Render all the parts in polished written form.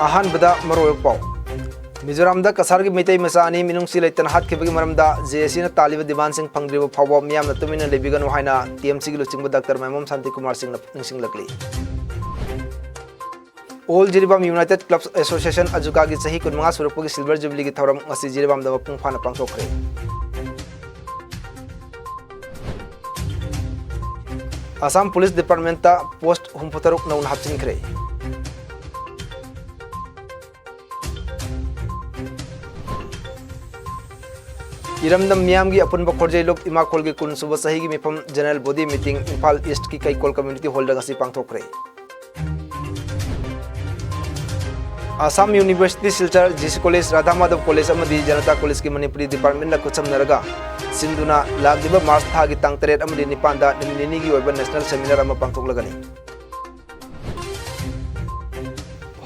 अहानबदा मरोय पाव मिजोरामदा कसारगी मितै मसा अनि मिनुंगसी लेतन हातखिबगी मरमदा जेएसी ना तालिब डिमांड सिंह फंगद्रिबो फावबा मियाम न तुमिना लेबिगनो हाइना टीएमसी गी लुचिंग डॉक्टर मैमोम शांति कुमार सिंह निसिंग लकली all Jiribam united clubs association अजुका की सही कुनमंगा सुरपुगी सिल्वर जुबली की थौरम ngasi जिरिबाम दा मपुंग फाना पांगथोखरे असम पुलिस डिपार्टमेंट ता पोस्ट हुमफुतरुक नौन हापचिनखरे इरमदम मियाम की अपुनब खोरजै लोप इमाकोल की कुन सुबह सही की मिफम general body meeting Imphal east की कैकोल कम्युनिटी हॉल ngasi पांगथोखरे Assam university Silchar GC college Radha Madhav college अमदी जनता कॉलेज की मणिपुरी डिपार्टमेंट ना कुचमनरगा सिंधुना लागिबा मार्च थागी तांग 3 अमदी 9 दा निमिनिनी की ओइबा नेशनल सेमिनार अमा पांगथोकलगनी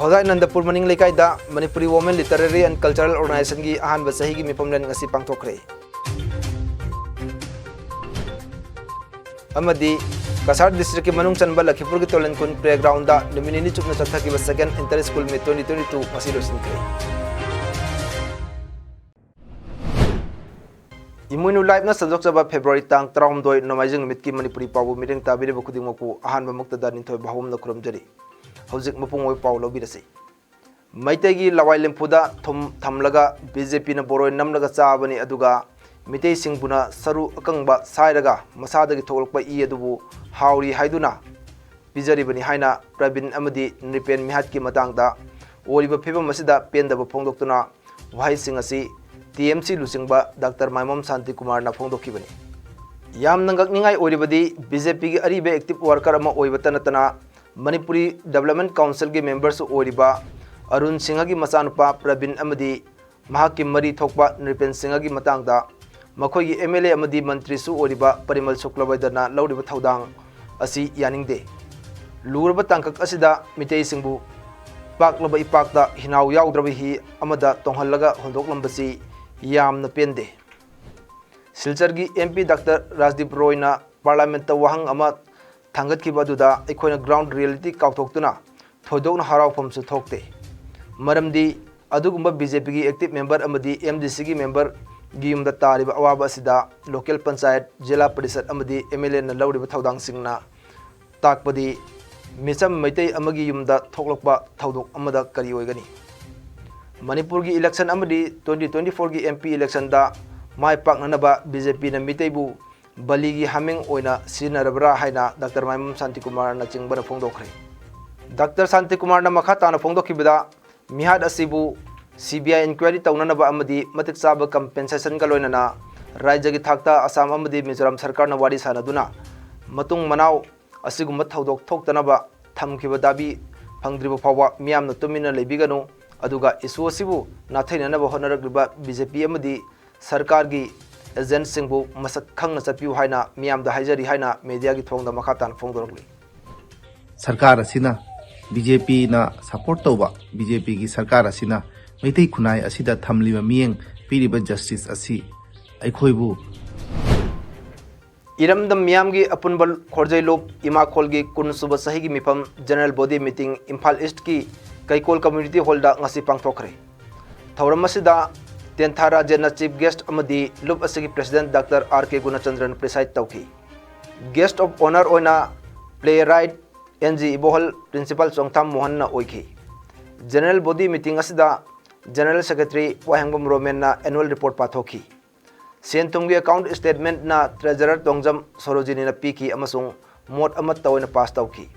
होजाई नंदपुर मनिंग लेकाई दा Manipuri women literary and cultural organisation की अहानबा सही की मिफम लन ngasi पांगथोखरे अमदी कसार डिस्ट्रिक्ट की मनुंग चनबा लखीपुर की तोलन कुन प्लेग्राउंड दा निमिनिनी चुपना चथकी सेकंड इंटर स्कूल में 2022 ngasi लोसिनखरे इमुनु लाइव ना सजोकजबा फेब्रुवारी तांग 13 नोमाइजिंग मिट की मणिपुरी पावु मिरेंग ताबिरेबा खुदिंगमकु अहानबा मुक्तदा निंथोय बाहुम न खुरमजरी हौजिक मपुंगोय पाव लौबिरसै मैतैगी लवाई लेम्फुदा थुम थमलगा बीजेपी न बोरोय नमलगा चाबनी अदुगा मितै सिंगबुना सरु अकंगबा साइरगा मसादगी थोलकपा इ अदुबु हाउरी हाइदुना पिजरिबनी हाइना प्रवीण अमदी निपेन मिहात की मतंगदा ओरिबा फिबम मसिदा पेंदबा फोंदोक्तुना वहाई सिंग असि टीएमसी लुसिंगबा डॉक्टर मैमोम शांति कुमार ना फोंदोखिबनी याम नंगकनिंगाई ओरिबदी बीजेपी की अरिबे एक्टिव वर्कर अमा ओइबतनतना मणिपुरी डेवलपमेंट काउंसिल के मेंबर्स ओरिबा अरुण सिंह की मचानुपा प्रवीण अमदी महाकी मरी थोकबा नृपेन सिंह की मतंगदा मखोई एमएलए अमदी मंत्री सु ओरिबा परिमल शुक्लवैदना लौरिबा थौदांग असि यानिंगदे लुरबा तांकक असिदा मितै सिंबु पाकलबा इपाकदा हिनाउ याउद्रबा हि अमदा तोंहल्लगा होंदोकलंबसी यामना पेंदे सिलचर की एमपी डॉक्टर राजदीप रॉयना पार्लियामेंट वहांग अमा थांगतखिबदुदा अखोइना ग्राउंड रियलिटी काउथोक्तुना थोइदोकना हरावफमसु थोक्ते मरमदी अदुगुंबा बीजेपी की एक्टिव मेंबर अमदी एमडीसी की मेंबर गियुमदा तारिबा अवाबा असिदा लोकल पंचायत जिला परिषद अमदी एमएलए ना लौरिबा थौदांगसिंगना ताकपदी मिसम मैतै अमगी युमदा थोकलकपा थौदोक अमदा करी ओइगनी मणिपुर की इलेक्शन अमदी 2024 की एमपी इलेक्शन दा माय पाकननबा बीजेपी ना मितैबु बली की हमिंग ओइना सिनरबरा हाइना डॉक्टर मैमोम शांति कुमार ना चिंगबना फोंदोखरे डॉक्टर शांति कुमार ना मखा ताना फोंदोखिबदा मिहाद असिबु सीबीआई इंक्वायरी तौननबा अमदी मतिक चाबा कंपेंसेशन का लोइनना राज्य की थाक्ता असम अमदी मिजोराम सरकार ना वारी सानदुना मतुंग मनाव असिगुम थौदोक थोक्तनबा थमखिबा दाबी फंगद्रिबा फावबा मियामना तुमिना लेबिगनो अदुगा इशू असिबु नाथैननबा होनरग्रिबा बीजेपी अमदी सरकार की एजेंट सिंबु मसक खंगना चपिउ हाइना मियामदा हाइजरी हाइना मीडिया की थोंगदा मखातान फोंगदोरगली सरकार असिना बीजेपी ना सपोर्ट तौबा बीजेपी की सरकार असिना मैतै खुनाई असिदा थमलिबा मियेंग पीरिबा जस्टिस असी अखोइबु इरमदम मियाम की अपुनबल खोरजै लोप इमाकोल की कुन सुबह सही की मिफम general body meeting Imphal east की कैकोल कम्युनिटी हॉल दा ngasi पांगथोखरे थौरम असिदा तेंथा राज्य चीफ गेस्ट अमदी लुप असगी प्रेसिडेंट डॉक्टर आर.के. गुणचंद्रन प्रिसाइड तौखी गेस्ट ऑफ ऑनर ओइना playwright NG Ibohal principal Chongtham Mohan ना ओइखी जनरल बॉडी मीटिंग असिदा जनरल सेक्रेटरी वाहेंगबम रोमेन ना एनुअल रिपोर्ट पाथोखी सेंथुंगी अकाउंट स्टेटमेंट ना ट्रेजरर तोंगजम सरोजिनी ना पीकी अमसुंग मोट अमत तौना पास तौखी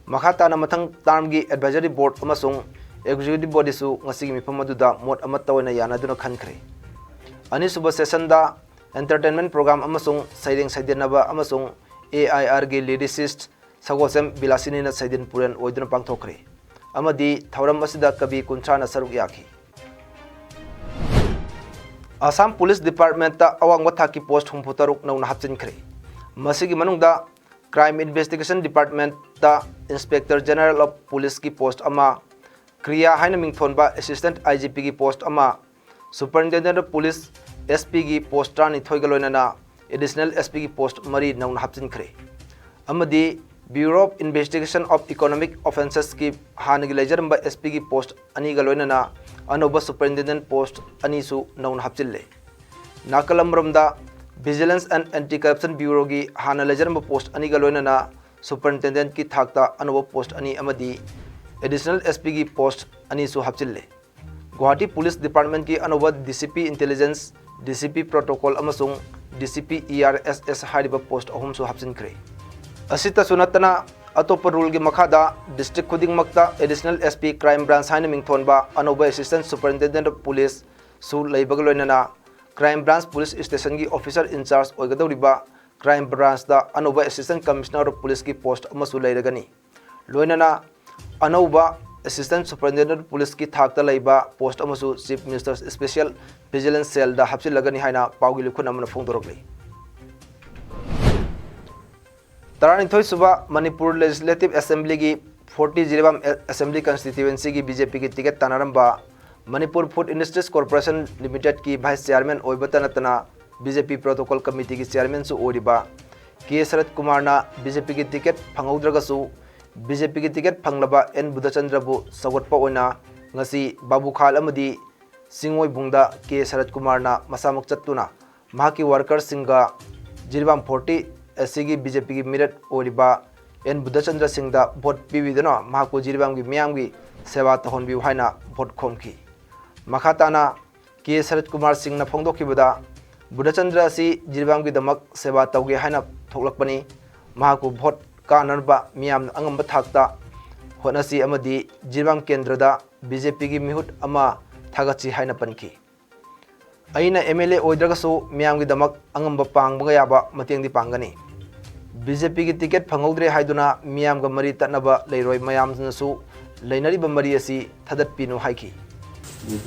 मखाताना मथंग टार्म की एडवाइजरी बोर्ड अमसुंग एग्जीक्यूटिव बॉडी सु ngasi मिफम अदुदा मोट अमत तौना यानादुना खनखरे अनिसुबा सेशन दा एंटरटेनमेंट प्रोग्राम अमसुंग सैरेंग सैदेनबा अमसुंग एआईआर की लिरिसिस्ट सगोसम बिलासिनी ना सैदेन पुरन ओइदुना पांगथोखरे अमदी थौरम असिदा कवि कुंछाना सरुक याखी असम पुलिस डिपार्टमेंट ता अवांगबा थाकी पोस्ट हुमफुतरुक नौना हापचिनखरे मसिगी मनुंगदा क्राइम इन्वेस्टिगेशन डिपार्टमेंट ता इंस्पेक्टर जनरल ऑफ पुलिस की पोस्ट अमा क्रिया हाइन मिंगथोनबा असिस्टेंट आईजीपी की पोस्ट अमा सुपरिटेंडेंट ऑफ पुलिस एसपी की पोस्ट 3 थोइगलोइनना एडिशनल एसपी की पोस्ट मरी नौना हापचिनखरे अमदी bureau of investigation of economic offences की हानगी लेजरंबा एसपी की पोस्ट अनी गलोइनना अनोबा सुपरिटेंडेंट पोस्ट अनीसु नौन हपचिल्ले नाकलमरमदा vigilance and anti corruption bureau की हाना लेजरंबा पोस्ट अनी गलोइनना सुपरिटेंडेंट की थाकता अनोबा पोस्ट अनी अमदी एडिशनल एसपी की पोस्ट अनीसु हपचिल्ले गुवाहाटी पुलिस डिपार्टमेंट की अनोबा डीसीपी इंटेलिजेंस डीसीपी प्रोटोकॉल अमसुंग डीसीपी ERSS हारिबा पोस्ट अहुमसु हपचिनख्रे असितसु नतना अतोप रूल की मखादा डिस्ट्रिक्ट खुदिंगमक्ता एडिशनल एसपी क्राइम ब्रांच हाइन मिंगथोनबा अनोबा असिस्टेंट सुपरिटेंडेंट ऑफ पुलिस सु लैबग लोइनना क्राइम ब्रांच पुलिस स्टेशन की ऑफिसर इंचार्ज ओइगदौरिबा क्राइम ब्रांच दा अनोबा असिस्टेंट कमिश्नर ऑफ पुलिस की पोस्ट अमसु लैरगनी लोइनना अनोबा असिस्टेंट सुपरिटेंडेंट पुलिस की थाकता लैबा पोस्ट अमसु chief minister special vigilance cell दा हपचिलगनी हाइना पाउगी लिखुन अमन फोंदोरगले तरानीथोई सुबह मणिपुर लेजिस्लेटिव असेंबली की 40 जिरीबाम असेंबली कंस्टिट्यूएंसी की बीजेपी की टिकट तानारंबा Manipur food industries corporation limited की वाइस चेयरमैन ओइबतनतना बीजेपी प्रोटोकॉल कमिटी की चेयरमैन सु ओरिबा के शरद कुमार ना बीजेपी की टिकट फंगौद्रगसु बीजेपी की टिकट फंगलबा एन बुद्धचंद्रबु सगोटपा ओइना ngasi बाबू खाल अमदी सिंगोई बुंगदा के शरद कुमार ना मसामक चत्तुना महाकी वर्कर सिंगा जिरीबाम 40 एससी बीजेपी की मिरट ओरिबा एन बुद्धचंद्र सिंह दा भोट पीविदना महाकु जिरीबाम की मियाम की सेवा तहोनबी हाइना भोट खोमखी मखाताना के शरद कुमार सिंह ना फोंदोखिबदा बुद्धचंद्र असि जिरीबाम की दमक सेवा तौगे हाइना थोकलकपनी महाकु भोट कानरबा मियाम अंगम थाकता होनसी अमदी जिरीबाम केंद्रदा बीजेपी की मिहुट अमा थागची हाइना पनखी अइना MLA ओइद्रगसु मियाम की दमक अंगम पांगबगा याबा मतेंगदी पांगनी बीजेपी की टिकट फंगौद्रे हाइदुना मियाम का मरी तनबा लेरोय मयामनसु लेनरिबा मरी असि थदतपिनु हाइखी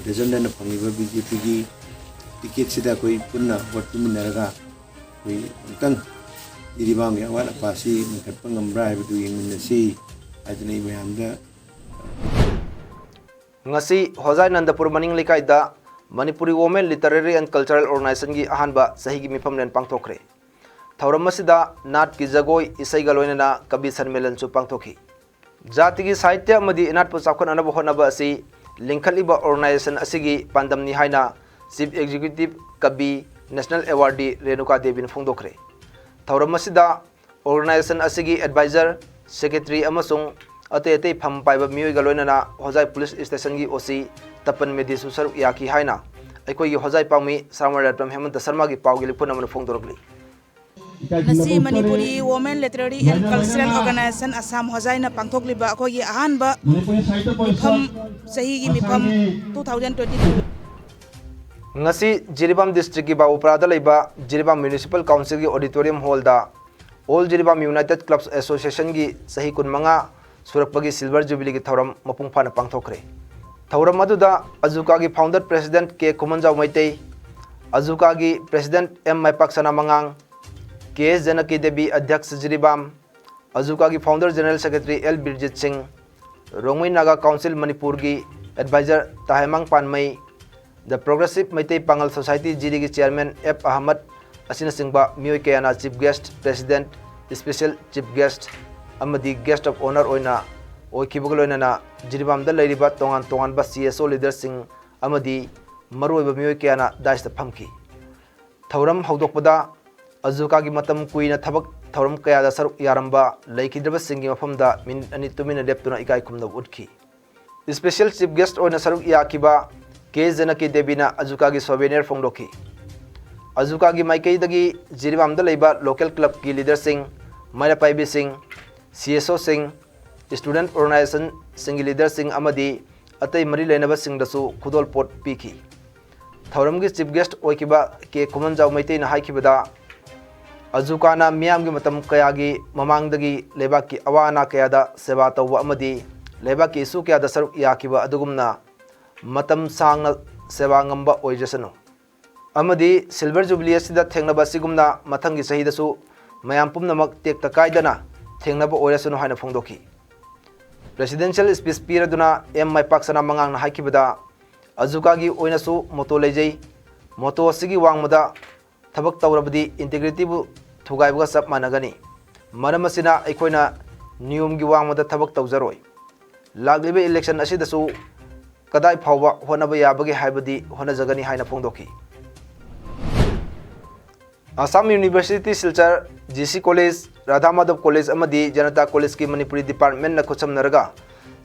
रिजल्ट फंगिबा बीजेपी की टिकट सिदा कोई पुन्ना वोट मिनरगा कोई अंकन इरिबाम या वाला Pasi मुखतप ngambra हाइबदु यंगनसी आदनै मयामदा ngasi hojai nandapur maning likaida manipuri women literary and cultural organization की अहानबा सही की मिफम लेन पांगथोखरे थौरम मसिदा नाट की जगोई इसै गलोइना कवि सम्मेलन सु पांगथोखी जाति की साहित्य मदि इनाट पु चाखन अनब होनबा असि लिंखलिबा ऑर्गेनाइजेशन असिगी पांदमनी हाइना चीफ एग्जीक्यूटिव कवि नेशनल अवार्डी रेणुका देवीन फोंदोखरे थौरम मसिदा ऑर्गेनाइजेशन असिगी एडवाइजर सेक्रेटरी अमसुंग अते अते फम पाइबा मियोय गलोइना होजाई पुलिस स्टेशन की ओसी तपन मेदि सुसर याकी हाइना अखोई होजाई पामी सामरटम हेमंत शर्मा की पाउगी लिपुन अमन फोंदोरगली ngasi manipuri women literary and cultural organization assam hojaina pangthokliba akogi ahanba mifam sahi gi mifam 2022 ngasi Jiribam district की बाबूपरादा लेबा Jiribam municipal council की auditorium hall दा all Jiribam united clubs association की सही कुनमंगा सुरकपगी सिल्वर जुबिली की थौरम मपुंग फाना पांगथोखरे थौरम अदुदा अजुका की फाउंडर प्रेसिडेंट के कुमनजाव मैते अजुका की प्रेसिडेंट M माइपाक्सना मंगांग KS जनकी देवी अध्यक्ष जिरीबाम अजुका की founder general secretary L Birjit Singh Rongmei Naga council Manipur की adviser Tahemang Panmei the progressive Meitei Pangal society Jiri की चेयरमैन F अहमद असिना सिंबा मियोय केयाना chief guest president special chief guest अमदी गेस्ट ऑफ ऑनर ओइना ओइखिबगलोइना जिरीबाम द लैरिबा तोंगान तोंगान बा CSO लीडर सिंह अमदी मरुइबा मियोय केयाना दाइस फमखी थौरम हौदोकपदा अजुका की मतम कुइना थबक थौरम कयादा सरुक यारंबा लैखिद्रब सिंगी मफमदा मिनिट अनि तुमिना लेप्तुना इकाई खुमदब उठखी स्पेशल चीफ गेस्ट ओइना सरुक याकिबा के जनकी देवीना अजुका की सोवेनियर फोंदोखी अजुका की माइकईदगी जिरीबाम द लैबा लोकल क्लब की लीडर सिंह मैरा पाइबी Singh CSO Singh student organisation सिंगी लीडर सिंह अमदी अतई मरी लेनब सिंहदसु खुदोल पोट पीखी थौरम की चीफ गेस्ट ओइकिबा के कुमनजाव मैतेना हाइकिबदा अजुकाना मियाम की मतम कयागी ममांगदगी लेबाक की अवाना कयादा सेवा तौबा अमदी लेबाक की इशू कयादा सरुक याकिबा अदुगुमना मतम सांगना सेवा ngamba ओइजसनु अमदी सिल्वर जुबली असिदा थेंगनबा सिगुमना मथंगी सहीदसु मयाम पुमनमक टेक्ता कायदना थेंगनबा ओइरसनु हाइना फोंदोखी प्रेसिडेंशियल स्पीच पीरदुना M माइपाक्सना मंगांगना हाइकिबदा अजुकागी ओइनसु मोतो लेजै मोतो असिगी वांगमदा थबक तौरबदी इंटीग्रिटी बु थुगाइबगा सब मानगनी मरम असिना अखोइना नियम की वांगमदा थबक तौजरोय लागलिबे इलेक्शन असिदसु कदाई फावबा होनबा याबगे हाइबदी होनजगनी हाइना फोंदोखी Assam university Silchar GC college Radha Madhav college अमदी जनता कॉलेज की मणिपुरी डिपार्टमेंट न खुचमनरगा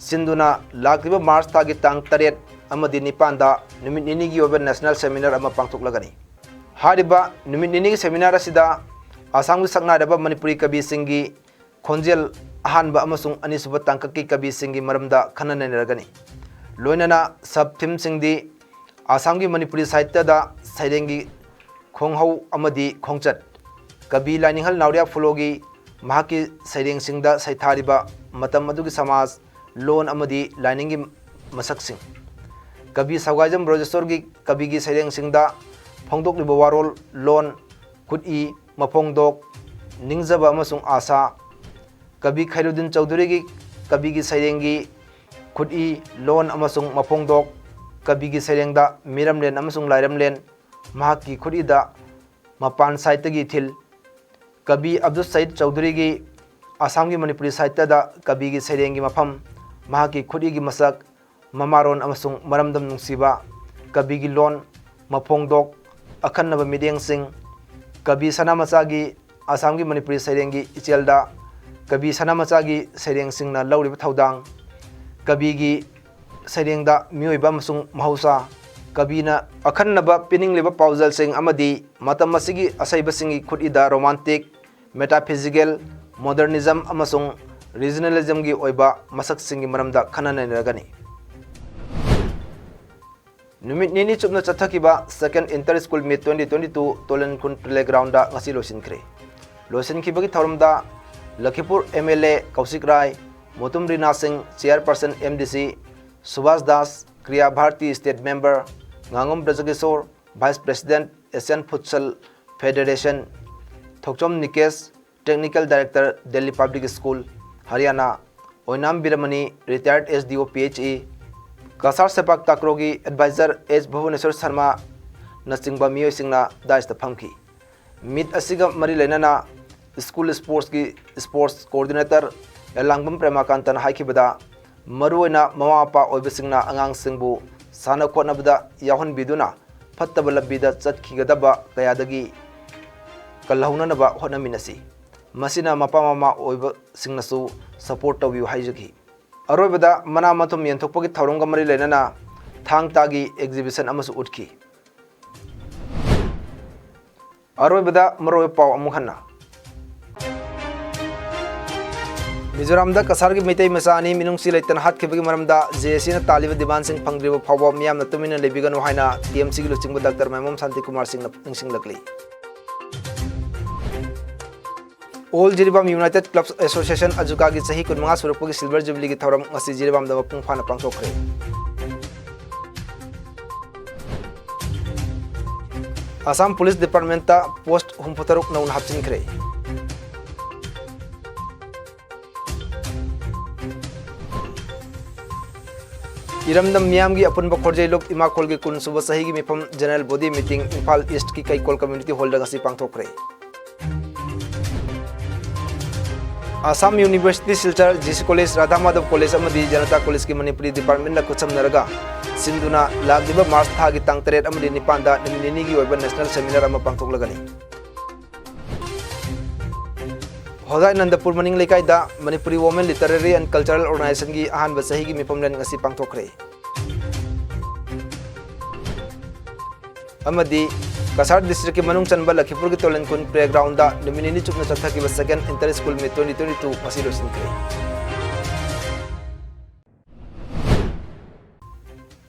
सिंधुना लागलिबा मार्च तागी तांग 3 अमदी 9 दा निमित निनी की ओबे नेशनल सेमिनार अमा पांगथोकलगनी हारिबा निमित निनी की सेमिनार असिदा असम की सकनादबा मणिपुरी कवि सिंगी खोंजेल अहानबा अमसुंग अनिसुबा तांककी कवि सिंगी मरमदा खनननरगनी लोइनना सब थीम सिंगदी असम की मणिपुरी साहित्य दा सैरेंगी खोंहौ अमदी खोंचत कवि लाइनिंगल नाउरिया फुलोगी महाकी सैरेंग सिंगदा सैथारिबा मतम अदुगी समाज लोन अमदी लाइनिंगी मसकसिंग कवि सौगाजम ब्रोजेश्वर की कवि की सैरेंग सिंगदा फोंदोकलिबा वारोल लोन खुदई मफोंदोक निंगजबा अमसुंग आशा कवि खैरुद्दीन चौधरी की कवि की सैरेंगी खुदई लोन अमसुंग मफोंदोक कवि की सैरेंगदा मिरमलेन अमसुंग लाइरमलेन महाकी खुदईदा मपान साहित्य की थिल कवि अब्दुल सईद चौधरी की असम की मणिपुरी साहित्य दा कवि की सैरेंगी मफम महाकी खुदई की मसक ममारोन अमसुंग मरमदम नुंसीबा कवि की लोन मफोंदोक अखन्नब मिडेंग सिंह कवि सनामचा की असम की मणिपुरी सैरेंगी इचेलदा कवि सनामचा की सैरेंग सिंगना लौरिबा थौदांग कवि की सैरेंगदा मियोइबा अमसुंग महौसा कविना अखन्नब पिनिंगलिबा पाउजल सिंह अमदी मतम मसिगी असैबसिंगी खुदईदा रोमांटिक मेटाफिजिकल मॉडर्निज्म अमसुंग रीजनलिज्म की ओइबा मसक सिंगी मरमदा खनननरगनी नुमित निनी चुपना चथकिबा सेकंड इंटर स्कूल मीट 2022 तोलन खुन प्लेग्राउंड दा ngasi लोसिनख्रे लोसिनखिबगी थौरमदा लखीपुर एमएलए कौशिक राय मोतुम रीना सिंह चेयरपर्सन एमडीसी सुभाष दास क्रिया Bharati state member Gangam Brajakishore vice president Asian futsal federation Thokchom Nikesh technical director Delhi public school Haryana Oinam Birmani retired SDO PHE Kasar sepak ताक्रोगी एडवाइजर एच भुवनेश्वर शर्मा नचिंबा मियोइसिंगना दाइस्ता फमखी मीट असिगा मरी लेनाना स्कूल स्पोर्ट्स कोऑर्डिनेटर एलांगबम प्रेमाकांतन हाइखिबदा मरुओइना ममा मपा ओइबसिंगना आंगांगसिंगबु साना खोटनबदा याहनबिदुना फत्तब लब्बीदा चटखिगदबा कयादगी कलहौननबा होटनमिनसी मसिना मपा ममा ओइबसिंगनसु सपोर्ट तौबियु हाइजखि अरोबदा मना मथुम यंथोकपगी थौरंगा मरी लेनाना थांग तागी एग्जिबिशन अमसु उठखि अरोबदा मरोय पाव अमुखन्ना मिजोराम दा कसार की मैतै मसानी मिनुंगसी लेतन हातखिबगी मरमदा जेसी ना तालिब दिबान सिंह फंग्रिबो फावबा मियाम न तुमिना लेबिगनो हाइना टीएमसी की लुचिंग डॉक्टर मैमम शांति कुमार सिंह न luckily all Jiribam United clubs association अजुका की सही कुनमंगा सुरपगी सिल्वर जुबली की थौरम ngasi जिरीबाम दा मपुंग फाना पांगथोखरे असम पुलिस डिपार्टमेंट ता पोस्ट हुमफतरुक नौन हापचिनख्रे इरमदम मियाम की अपुनब खोरजै लोक इमाखोल की कुनसुब सही की मिफम general body meeting Imphal east की कैकोल कम्युनिटी हॉल ngasi पांगथोखरे Assam university Silchar GC college Radha Madhav college अमदी जनता कॉलेज की मणिपुरी डिपार्टमेंट खुचमनरगा सिंधुना लागलिबा मार्च थागी तांग 3 अमदी 9 दा निमिनिनी की ओइबा नेशनल सेमिनार अमा पांगथोकलगनी होदाई नंदपुर मनिंग लेकाइदा Manipuri women literary and cultural organisation की अहानबा सही की मिफमलेन ngasi पांगथोखरे अमदी कसार डिस्ट्रिक्ट के मनुंग चनबा लखीपुर की तोलन खुन प्लेग्राउंड दा निमिनिनी चुपना चथकिबा सेकंड इंटर स्कूल में 2022 ngasi लोसिनख्रे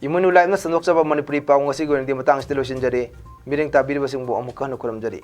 इमुनु लाइव न संदोकचबा मणिपुरी पाव ngasi गोरंदी मतंग स्टे लोसिनजरे मिरेंग ताबिरबसिंगबो अमुक हन खुरमजरी।